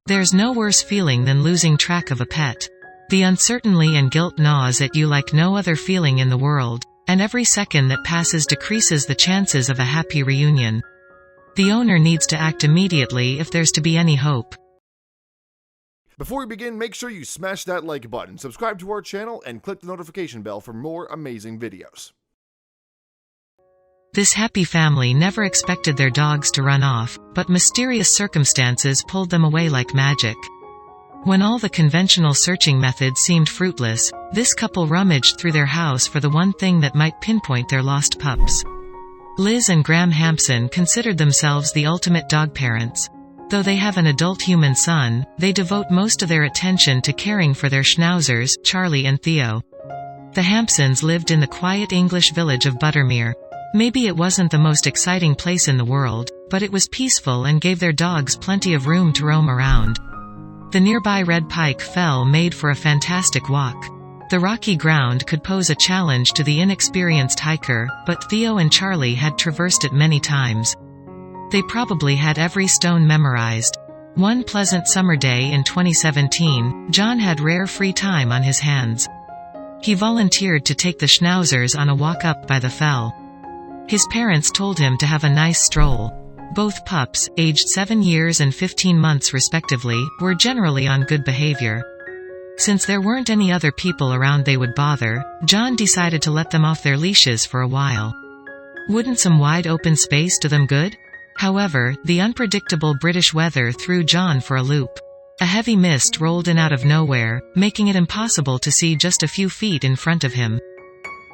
There's no worse feeling than losing track of a pet. The uncertainty and guilt gnaws at you like no other feeling in the world, and every second that passes decreases the chances of a happy reunion. The owner needs to act immediately if there's to be any hope. Before we begin, make sure you smash that like button, subscribe to our channel, and click the notification bell for more amazing videos. This happy family never expected their dogs to run off, but mysterious circumstances pulled them away like magic. When all the conventional searching methods seemed fruitless, this couple rummaged through their house for the one thing that might pinpoint their lost pups. Liz and Graham Hampson considered themselves the ultimate dog parents. Though they have an adult human son, they devote most of their attention to caring for their schnauzers, Charlie and Theo. The Hampsons lived in the quiet English village of Buttermere. Maybe it wasn't the most exciting place in the world, but it was peaceful and gave their dogs plenty of room to roam around. The nearby Red Pike Fell made for a fantastic walk. The rocky ground could pose a challenge to the inexperienced hiker, but Theo and Charlie had traversed it many times. They probably had every stone memorized. One pleasant summer day in 2017, John had rare free time on his hands. He volunteered to take the schnauzers on a walk up by the fell. His parents told him to have a nice stroll. Both pups, aged 7 years and 15 months respectively, were generally on good behavior. Since there weren't any other people around they would bother, John decided to let them off their leashes for a while. Wouldn't some wide open space do them good? However, the unpredictable British weather threw John for a loop. A heavy mist rolled in out of nowhere, making it impossible to see just a few feet in front of him.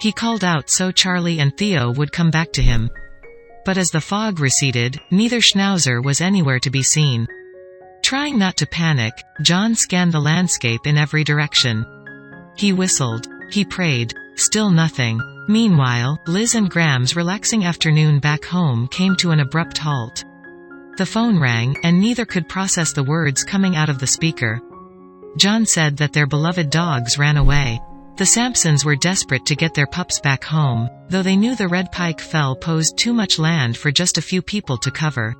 He called out so Charlie and Theo would come back to him. But as the fog receded, neither schnauzer was anywhere to be seen. Trying not to panic, John scanned the landscape in every direction. He whistled. He prayed. Still nothing. Meanwhile, Liz and Graham's relaxing afternoon back home came to an abrupt halt. The phone rang, and neither could process the words coming out of the speaker. John said that their beloved dogs ran away. The Hampsons were desperate to get their pups back home, though they knew the Red Pike Fell posed too much land for just a few people to cover.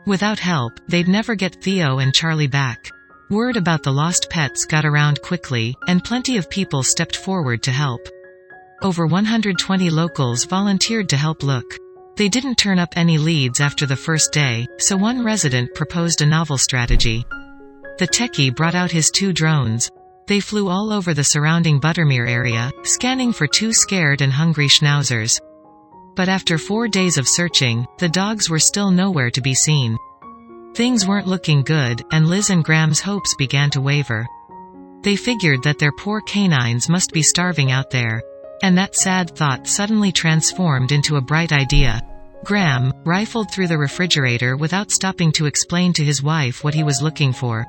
Without help, they'd never get Theo and Charlie back. Word about the lost pets got around quickly, and plenty of people stepped forward to help. Over 120 locals volunteered to help look. They didn't turn up any leads after the first day, so one resident proposed a novel strategy. The techie brought out his 2 drones. They flew all over the surrounding Buttermere area, scanning for 2 scared and hungry schnauzers. But after 4 days of searching, the dogs were still nowhere to be seen. Things weren't looking good, and Liz and Graham's hopes began to waver. They figured that their poor canines must be starving out there. And that sad thought suddenly transformed into a bright idea. Graham rifled through the refrigerator without stopping to explain to his wife what he was looking for.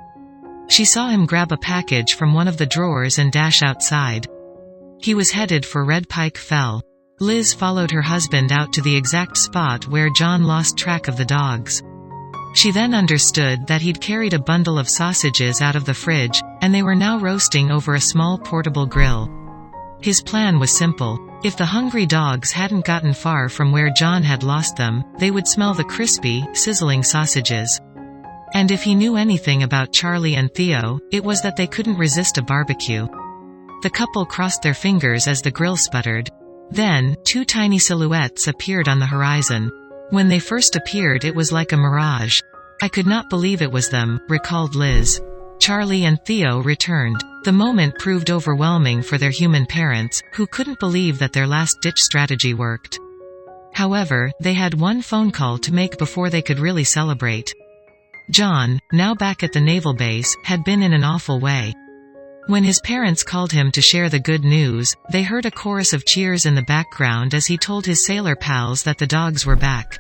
She saw him grab a package from one of the drawers and dash outside. He was headed for Red Pike Fell. Liz followed her husband out to the exact spot where John lost track of the dogs. She then understood that he'd carried a bundle of sausages out of the fridge, and they were now roasting over a small portable grill. His plan was simple. If the hungry dogs hadn't gotten far from where John had lost them, they would smell the crispy, sizzling sausages. And if he knew anything about Charlie and Theo, it was that they couldn't resist a barbecue. The couple crossed their fingers as the grill sputtered. Then, 2 tiny silhouettes appeared on the horizon. When they first appeared, it was like a mirage. I could not believe it was them, recalled Liz. Charlie and Theo returned. The moment proved overwhelming for their human parents, who couldn't believe that their last-ditch strategy worked. However, they had one phone call to make before they could really celebrate. John, now back at the naval base, had been in an awful way. When his parents called him to share the good news, they heard a chorus of cheers in the background as he told his sailor pals that the dogs were back.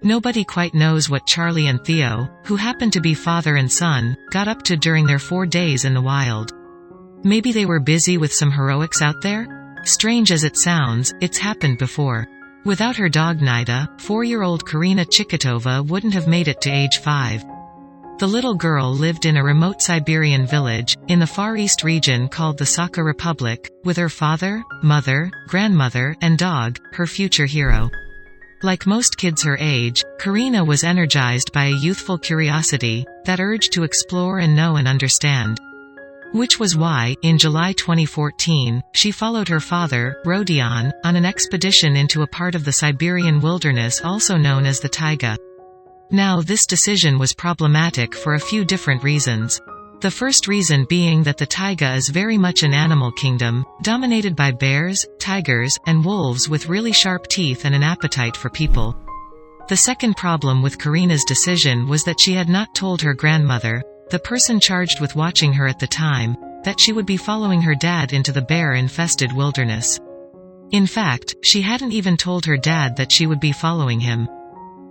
Nobody quite knows what Charlie and Theo, who happened to be father and son, got up to during their 4 days in the wild. Maybe they were busy with some heroics out there? Strange as it sounds, it's happened before. Without her dog Nida, 4-year-old Karina Chikatova wouldn't have made it to age 5. The little girl lived in a remote Siberian village, in the Far East region called the Sakha Republic, with her father, mother, grandmother, and dog, her future hero. Like most kids her age, Karina was energized by a youthful curiosity, that urge to explore and know and understand. Which was why, in July 2014, she followed her father, Rodion, on an expedition into a part of the Siberian wilderness also known as the taiga. Now this decision was problematic for a few different reasons. The first reason being that the taiga is very much an animal kingdom, dominated by bears, tigers, and wolves with really sharp teeth and an appetite for people. The second problem with Karina's decision was that she had not told her grandmother, the person charged with watching her at the time, that she would be following her dad into the bear-infested wilderness. In fact, she hadn't even told her dad that she would be following him.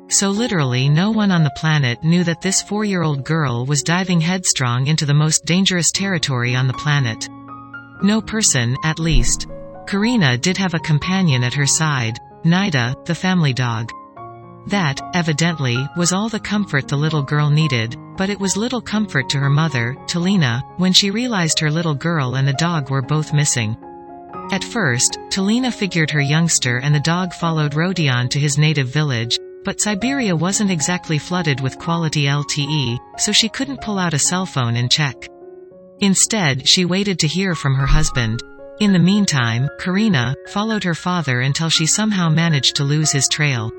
So literally no one on the planet knew that this 4-year-old girl was diving headstrong into the most dangerous territory on the planet. No person, at least. Karina did have a companion at her side, Nida, the family dog. That, evidently, was all the comfort the little girl needed, but it was little comfort to her mother, Talina, when she realized her little girl and the dog were both missing. At first, Talina figured her youngster and the dog followed Rodion to his native village, but Siberia wasn't exactly flooded with quality LTE, so she couldn't pull out a cell phone and check. Instead, she waited to hear from her husband. In the meantime, Karina followed her father until she somehow managed to lose his trail.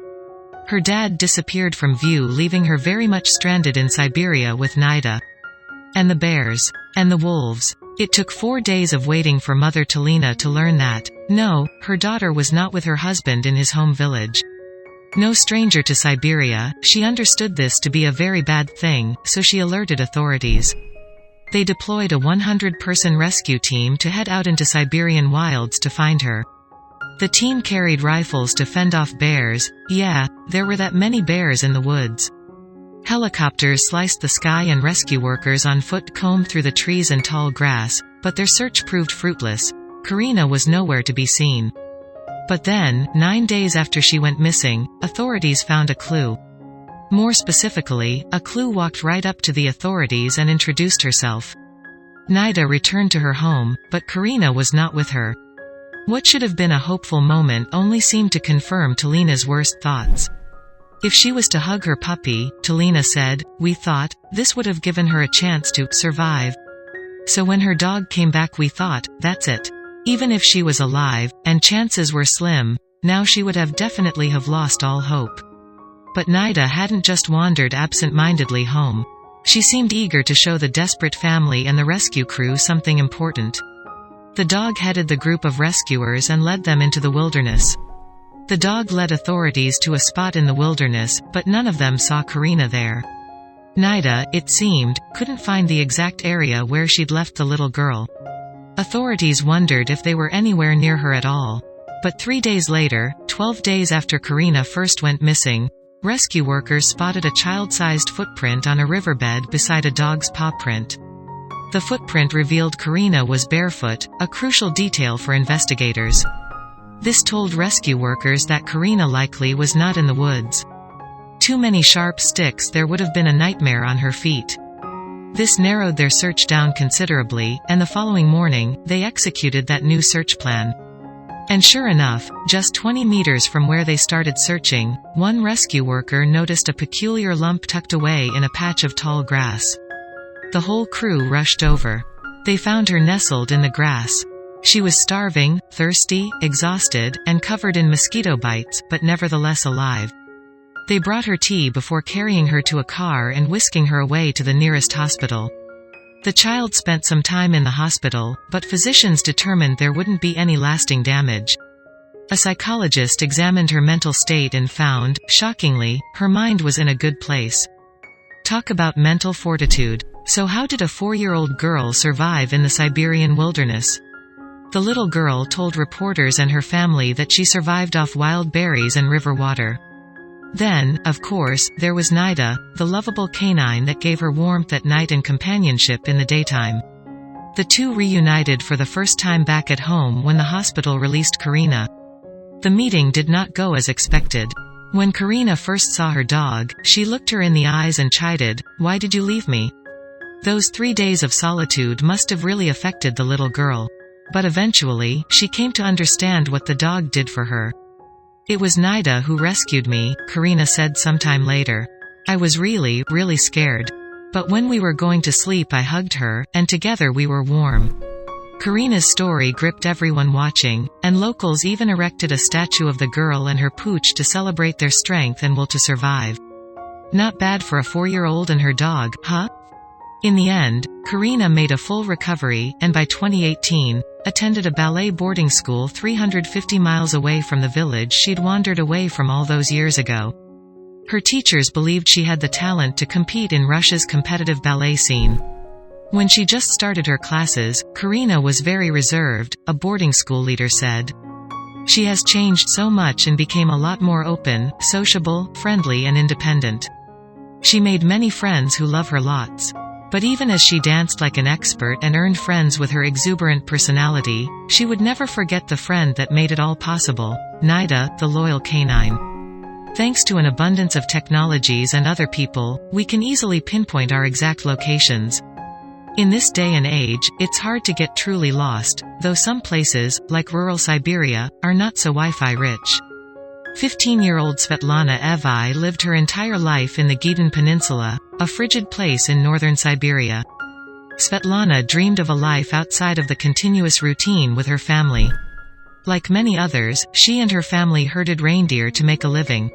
Her dad disappeared from view, leaving her very much stranded in Siberia with Nida. And the bears. And the wolves. It took 4 days of waiting for Mother Talina to learn that, no, her daughter was not with her husband in his home village. No stranger to Siberia, she understood this to be a very bad thing, so she alerted authorities. They deployed a 100-person rescue team to head out into Siberian wilds to find her. The team carried rifles to fend off bears. Yeah, there were that many bears in the woods. Helicopters sliced the sky and rescue workers on foot combed through the trees and tall grass, but their search proved fruitless. Karina was nowhere to be seen. But then, 9 days after she went missing, authorities found a clue. More specifically, a clue walked right up to the authorities and introduced herself. Nida returned to her home, but Karina was not with her. What should have been a hopeful moment only seemed to confirm Talina's worst thoughts. If she was to hug her puppy, Talina said, we thought, this would have given her a chance to survive. So when her dog came back we thought, that's it. Even if she was alive, and chances were slim, now she would have definitely have lost all hope. But Nida hadn't just wandered absent-mindedly home. She seemed eager to show the desperate family and the rescue crew something important. The dog headed the group of rescuers and led them into the wilderness. The dog led authorities to a spot in the wilderness, but none of them saw Karina there. Nida, it seemed, couldn't find the exact area where she'd left the little girl. Authorities wondered if they were anywhere near her at all. But 3 days later, 12 days after Karina first went missing, rescue workers spotted a child-sized footprint on a riverbed beside a dog's paw print. The footprint revealed Karina was barefoot, a crucial detail for investigators. This told rescue workers that Karina likely was not in the woods. Too many sharp sticks, there would have been a nightmare on her feet. This narrowed their search down considerably, and the following morning, they executed that new search plan. And sure enough, just 20 meters from where they started searching, one rescue worker noticed a peculiar lump tucked away in a patch of tall grass. The whole crew rushed over. They found her nestled in the grass. She was starving, thirsty, exhausted, and covered in mosquito bites, but nevertheless alive. They brought her tea before carrying her to a car and whisking her away to the nearest hospital. The child spent some time in the hospital, but physicians determined there wouldn't be any lasting damage. A psychologist examined her mental state and found, shockingly, her mind was in a good place. Talk about mental fortitude. So how did a 4-year-old girl survive in the Siberian wilderness? The little girl told reporters and her family that she survived off wild berries and river water. Then, of course, there was Nida, the lovable canine that gave her warmth at night and companionship in the daytime. The two reunited for the first time back at home when the hospital released Karina. The meeting did not go as expected. When Karina first saw her dog, she looked her in the eyes and chided, "Why did you leave me?" Those 3 days of solitude must have really affected the little girl. But eventually, she came to understand what the dog did for her. "It was Nida who rescued me," Karina said sometime later. "I was really, really scared. But when we were going to sleep I hugged her, and together we were warm." Karina's story gripped everyone watching, and locals even erected a statue of the girl and her pooch to celebrate their strength and will to survive. Not bad for a 4-year-old and her dog, huh? In the end, Karina made a full recovery, and by 2018, attended a ballet boarding school 350 miles away from the village she'd wandered away from all those years ago. Her teachers believed she had the talent to compete in Russia's competitive ballet scene. When she just started her classes, Karina was very reserved, a boarding school leader said. "She has changed so much and became a lot more open, sociable, friendly and independent. She made many friends who love her lots. But even as she danced like an expert and earned friends with her exuberant personality, she would never forget the friend that made it all possible, Nida, the loyal canine. Thanks to an abundance of technologies and other people, we can easily pinpoint our exact locations. In this day and age, it's hard to get truly lost, though some places, like rural Siberia, are not so Wi-Fi rich." 15-year-old Svetlana Evai lived her entire life in the Gidan Peninsula, a frigid place in northern Siberia. Svetlana dreamed of a life outside of the continuous routine with her family. Like many others, she and her family herded reindeer to make a living.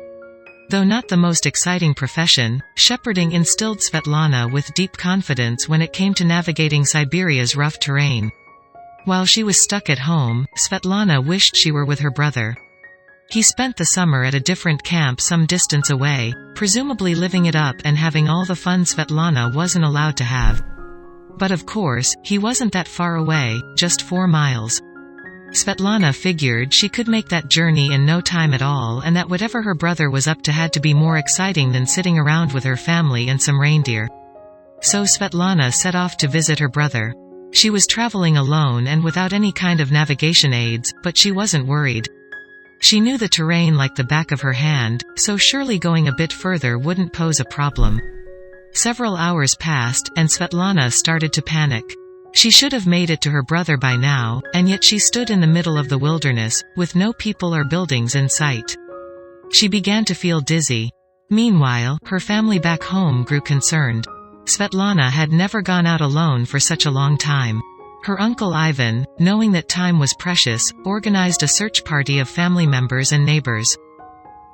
Though not the most exciting profession, shepherding instilled Svetlana with deep confidence when it came to navigating Siberia's rough terrain. While she was stuck at home, Svetlana wished she were with her brother. He spent the summer at a different camp some distance away, presumably living it up and having all the fun Svetlana wasn't allowed to have. But of course, he wasn't that far away, just 4 miles. Svetlana figured she could make that journey in no time at all, and that whatever her brother was up to had to be more exciting than sitting around with her family and some reindeer. So Svetlana set off to visit her brother. She was traveling alone and without any kind of navigation aids, but she wasn't worried. She knew the terrain like the back of her hand, so surely going a bit further wouldn't pose a problem. Several hours passed, and Svetlana started to panic. She should have made it to her brother by now, and yet she stood in the middle of the wilderness, with no people or buildings in sight. She began to feel dizzy. Meanwhile, her family back home grew concerned. Svetlana had never gone out alone for such a long time. Her uncle Ivan, knowing that time was precious, organized a search party of family members and neighbors.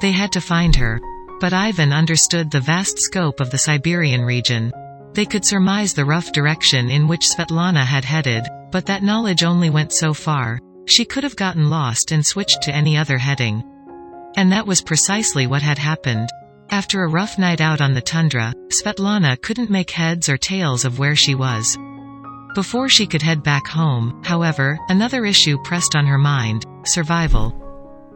They had to find her. But Ivan understood the vast scope of the Siberian region. They could surmise the rough direction in which Svetlana had headed, but that knowledge only went so far. She could have gotten lost and switched to any other heading. And that was precisely what had happened. After a rough night out on the tundra, Svetlana couldn't make heads or tails of where she was. Before she could head back home, however, another issue pressed on her mind: survival.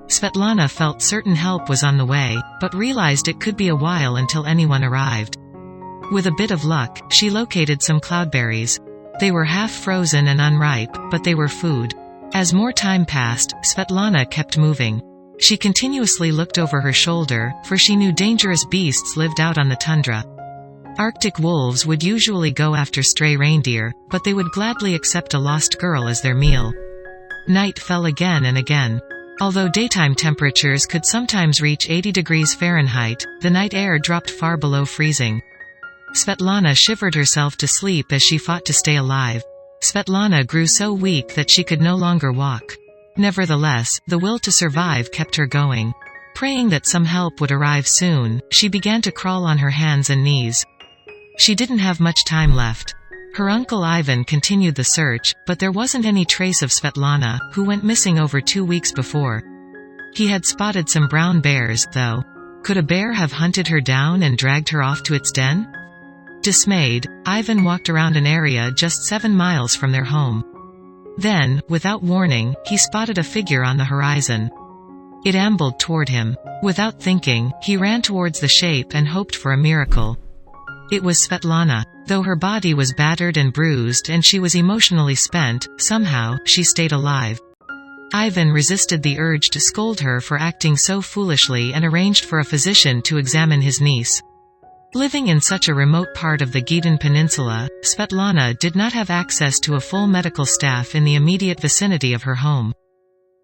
Svetlana felt certain help was on the way, but realized it could be a while until anyone arrived. With a bit of luck, she located some cloudberries. They were half frozen and unripe, but they were food. As more time passed, Svetlana kept moving. She continuously looked over her shoulder, for she knew dangerous beasts lived out on the tundra. Arctic wolves would usually go after stray reindeer, but they would gladly accept a lost girl as their meal. Night fell again and again. Although daytime temperatures could sometimes reach 80 degrees Fahrenheit, the night air dropped far below freezing. Svetlana shivered herself to sleep as she fought to stay alive. Svetlana grew so weak that she could no longer walk. Nevertheless, the will to survive kept her going. Praying that some help would arrive soon, she began to crawl on her hands and knees. She didn't have much time left. Her uncle Ivan continued the search, but there wasn't any trace of Svetlana, who went missing over 2 weeks before. He had spotted some brown bears, though. Could a bear have hunted her down and dragged her off to its den? Dismayed, Ivan walked around an area just 7 miles from their home. Then, without warning, he spotted a figure on the horizon. It ambled toward him. Without thinking, he ran towards the shape and hoped for a miracle. It was Svetlana. Though her body was battered and bruised and she was emotionally spent, somehow, she stayed alive. Ivan resisted the urge to scold her for acting so foolishly and arranged for a physician to examine his niece. Living in such a remote part of the Gidan Peninsula, Svetlana did not have access to a full medical staff in the immediate vicinity of her home.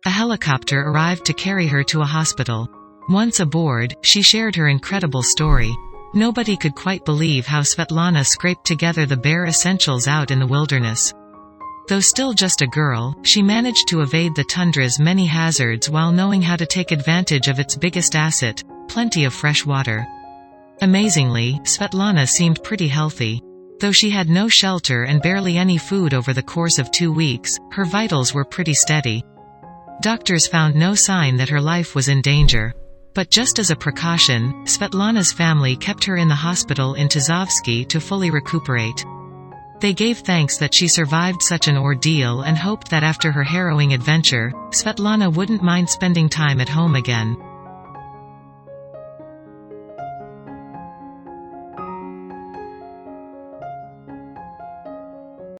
A helicopter arrived to carry her to a hospital. Once aboard, she shared her incredible story. Nobody could quite believe how Svetlana scraped together the bare essentials out in the wilderness. Though still just a girl, she managed to evade the tundra's many hazards while knowing how to take advantage of its biggest asset, plenty of fresh water. Amazingly, Svetlana seemed pretty healthy. Though she had no shelter and barely any food over the course of 2 weeks, her vitals were pretty steady. Doctors found no sign that her life was in danger. But just as a precaution, Svetlana's family kept her in the hospital in Tuzovsky to fully recuperate. They gave thanks that she survived such an ordeal and hoped that after her harrowing adventure, Svetlana wouldn't mind spending time at home again.